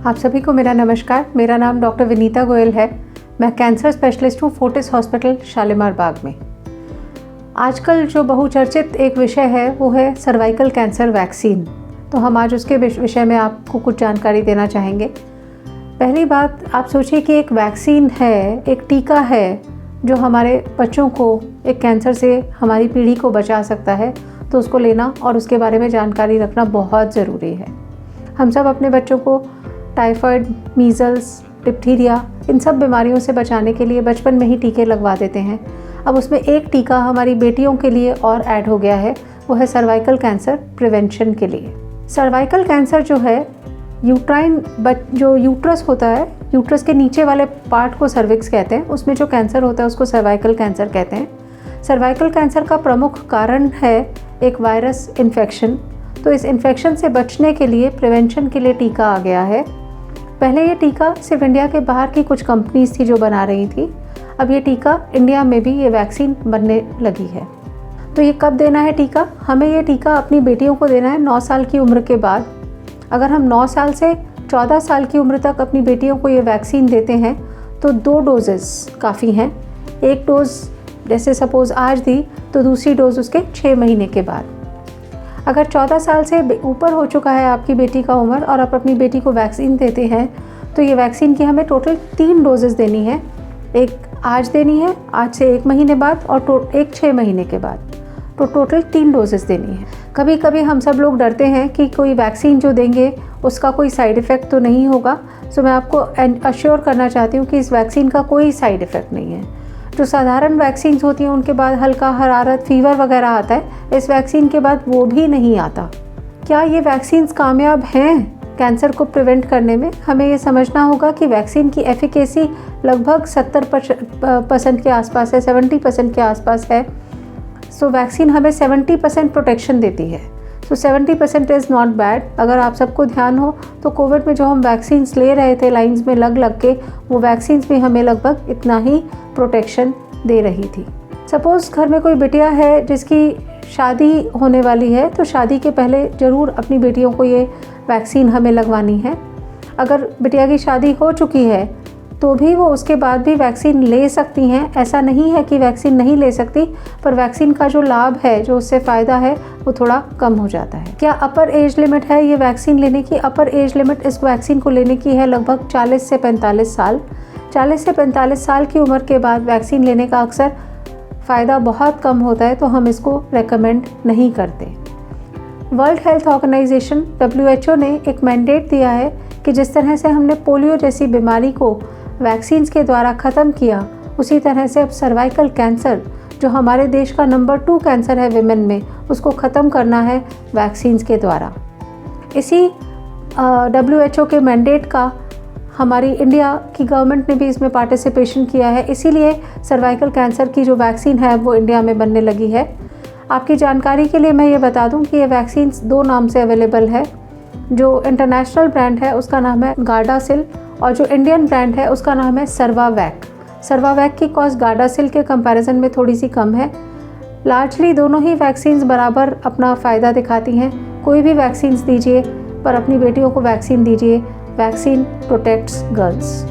आप सभी को मेरा नमस्कार। मेरा नाम डॉक्टर विनीता गोयल है। मैं कैंसर स्पेशलिस्ट हूँ फोर्टिस हॉस्पिटल शालीमार बाग में। आजकल जो बहुचर्चित एक विषय है वो है सर्वाइकल कैंसर वैक्सीन। तो हम आज उसके विषय में आपको कुछ जानकारी देना चाहेंगे। पहली बात, आप सोचिए कि एक वैक्सीन है, एक टीका है जो हमारे बच्चों को एक कैंसर से हमारी पीढ़ी को बचा सकता है, तो उसको लेना और उसके बारे में जानकारी रखना बहुत ज़रूरी है। हम सब अपने बच्चों को टाइफाइड, मीज़ल्स, डिप्थीरिया इन सब बीमारियों से बचाने के लिए बचपन में ही टीके लगवा देते हैं। अब उसमें एक टीका हमारी बेटियों के लिए और ऐड हो गया है, वो है सर्वाइकल कैंसर प्रिवेंशन के लिए। सर्वाइकल कैंसर जो है, जो यूट्रस होता है, यूट्रस के नीचे वाले पार्ट को सर्विक्स कहते हैं, उसमें जो कैंसर होता है उसको सर्वाइकल कैंसर कहते हैं। सर्वाइकल कैंसर का प्रमुख कारण है एक वायरस इन्फेक्शन। तो इस इन्फेक्शन से बचने के लिए प्रिवेंशन के लिए टीका आ गया है। पहले ये टीका सिर्फ इंडिया के बाहर की कुछ कंपनीज थी जो बना रही थी। अब ये टीका इंडिया में भी ये वैक्सीन बनने लगी है। तो ये कब देना है टीका? हमें ये टीका अपनी बेटियों को देना है 9 साल की उम्र के बाद। अगर हम 9 साल से 14 साल की उम्र तक अपनी बेटियों को ये वैक्सीन देते हैं तो 2 डोजेस काफ़ी हैं। एक डोज़ जैसे सपोज़ आज दी तो दूसरी डोज़ उसके 6 महीने के बाद। अगर 14 साल से ऊपर हो चुका है आपकी बेटी का उम्र और आप अपनी बेटी को वैक्सीन देते हैं तो ये वैक्सीन की हमें टोटल 3 डोजेज़ देनी है। एक आज देनी है, आज से 1 महीने बाद, और एक 6 महीने के बाद। तो टोटल 3 डोजेज़ देनी है। कभी कभी हम सब लोग डरते हैं कि कोई वैक्सीन जो देंगे उसका कोई साइड इफ़ेक्ट तो नहीं होगा। सो मैं आपको अश्योर करना चाहती हूँ कि इस वैक्सीन का कोई साइड इफ़ेक्ट नहीं है। जो साधारण वैक्सीन होती हैं उनके बाद हल्का हरारत, फीवर वगैरह आता है, इस वैक्सीन के बाद वो भी नहीं आता। क्या ये वैक्सीन कामयाब हैं कैंसर को प्रिवेंट करने में? हमें ये समझना होगा कि वैक्सीन की एफिकेसी लगभग 70% के आसपास है, 70% के आसपास है। सो वैक्सीन हमें 70% प्रोटेक्शन देती है। सो 70% इज़ नॉट बैड। अगर आप सबको ध्यान हो तो कोविड में जो हम वैक्सीन्स ले रहे थे लाइंस में लग के, वो वैक्सीन्स भी हमें लगभग इतना ही प्रोटेक्शन दे रही थी। सपोज़ घर में कोई बिटिया है जिसकी शादी होने वाली है, तो शादी के पहले ज़रूर अपनी बेटियों को ये वैक्सीन हमें लगवानी है। अगर बिटिया की शादी हो चुकी है तो भी वो उसके बाद भी वैक्सीन ले सकती हैं। ऐसा नहीं है कि वैक्सीन नहीं ले सकती, पर वैक्सीन का जो लाभ है, जो उससे फ़ायदा है, वो थोड़ा कम हो जाता है। क्या अपर एज लिमिट है ये वैक्सीन लेने की? अपर एज लिमिट इस वैक्सीन को लेने की है लगभग 40 से 45 साल। 40 से 45 साल की उम्र के बाद वैक्सीन लेने का अक्सर फ़ायदा बहुत कम होता है, तो हम इसको रेकमेंड नहीं करते। वर्ल्ड हेल्थ ऑर्गेनाइजेशन WHO ने एक मैंडेट दिया है कि जिस तरह से हमने पोलियो जैसी बीमारी को वैक्सीन्स के द्वारा ख़त्म किया, उसी तरह से अब सर्वाइकल कैंसर, जो हमारे देश का नंबर 2 कैंसर है विमेन में, उसको ख़त्म करना है वैक्सीन्स के द्वारा। इसी WHO के मैंडेट का हमारी इंडिया की गवर्नमेंट ने भी इसमें पार्टिसिपेशन किया है। इसीलिए सर्वाइकल कैंसर की जो वैक्सीन है वो इंडिया में बनने लगी है। आपकी जानकारी के लिए मैं ये बता दूं कि ये वैक्सीन 2 नाम से अवेलेबल है। जो इंटरनेशनल ब्रांड है उसका नाम है गार्डासिल, और जो इंडियन ब्रांड है उसका नाम है सर्वावैक। सर्वावैक की कॉस्ट गार्डासिल के कंपैरिजन में थोड़ी सी कम है। लार्जली दोनों ही वैक्सीन्स बराबर अपना फ़ायदा दिखाती हैं। कोई भी वैक्सीन्स दीजिए, पर अपनी बेटियों को वैक्सीन दीजिए। Vaccine protects girls.